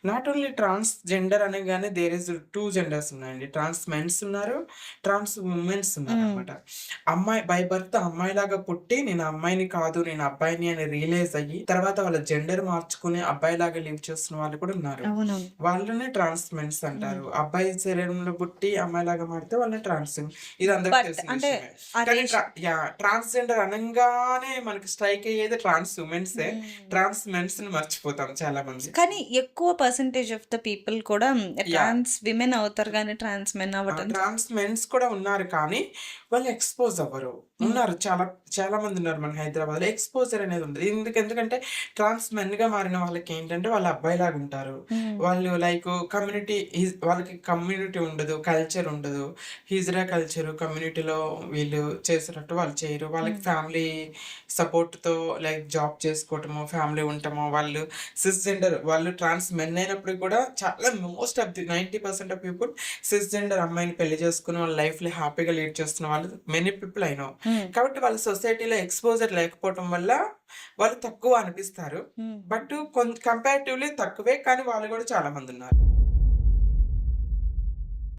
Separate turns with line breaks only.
Not only transgender అనగానే there is 2 genders ఉన్నాయండి. ట్రాన్స్ men's ఉన్నారు. ట్రాన్స్ వుమెన్స్
హ్మ్.
ఉన్నారనమాట. అమ్మాయి బై బర్త్ అమ్మాయిలాగా పుట్టి నేను అమ్మాయిని కాదు నేను అబ్బాయిని అని రియలైజ్ అయ్యి తర్వాత వాళ్ళ జెండర్ మార్చుకొని అబ్బాయిలాగా లివ్ చేస్తున్న వాళ్ళు కూడా ఉన్నారు.
అవునవును.
వాళ్ళనే ట్రాన్స్ మెన్స్
హ్మ్.
అంటారు. అబ్బాయి శరీరంలో పుట్టి అమ్మాయిలాగా మారితే వాళ్ళని ట్రాన్స్. ఇది అందరికి
బట్
తెలిసిన
అంటే
విషయమే.
ఆ
కానీ
రేష్
ట్రాన్స్‌జెండర్ అనంగానే మనకి స్ట్రైక్ అయ్యేది ట్రాన్స్ వుమెన్సే.
హ్మ్.
ట్రాన్స్ మెన్స్‌ని మర్చిపోతాం చాలా మంది.
కానీ ఎక్కువ పర్సెంటేజ్ ఆఫ్ ద పీపుల్ కూడా
యాహ్!
ట్రాన్స్ విమెన్ అవుతారు గానీ ట్రాన్స్ మెన్ అవ్వటం
ట్రాన్స్ మెన్స్ కూడా ఉన్నారు కానీ, వాళ్ళు ఎక్స్‌పోజ్ అవ్వరు.
హ్మ్.
ఉన్నారు చాలా, చాలా మందున్నారు మన హైదరాబాద్‌లో. ఎక్స్‌పోజర్ అనేది ఉండదు. ఎందుకంటే ట్రాన్స్ మెన్‌గా మారిన వాళ్ళకేంటంటే వాళ్ళు అబ్బాయిలాగుంటారు.
హ్మ్.
వాళ్ళు లైక్ కమ్యూనిటీ వాళ్ళకి కమ్యూనిటీ ఉండదు. కల్చర్ ఉండదు. హిజ్రా కల్చరు కమ్యూనిటీలో వీళ్ళు చేసేటట్టు వాళ్ళు చేయరు. వాళ్ళకి
హ్మ్.
ఫ్యామిలీ సపోర్ట్‌తో లైక్ జాబ్ చేసుకోవటమో, ఫ్యామిలీ ఉండటమో, వాళ్ళు సిస్‌జెండర్ వాళ్ళు ట్రాన్స్ మెన్ అయినప్పటికి కూడా చాలా most of the 90% of people cisgender అమ్మాయిని పెళ్లి చేసుకొని వాళ్ళ లైఫ్‌ని హ్యాపీగా లీడ్ చేస్తున్న వాళ్ళు మెనీ పీపుల్ ఐ నో.
హ్మ్.
కాబట్టి వాళ్ళ సొసైటీలో ఎక్స్‌పోజర్ లేకపోవటం వల్ల వాళ్ళు తక్కువ అనిపిస్తారు.
హ్మ్.
బట్ కంపారిటివ్‌లీ తక్కువే కానీ వాళ్ళు కూడా చాలా మందున్నారు.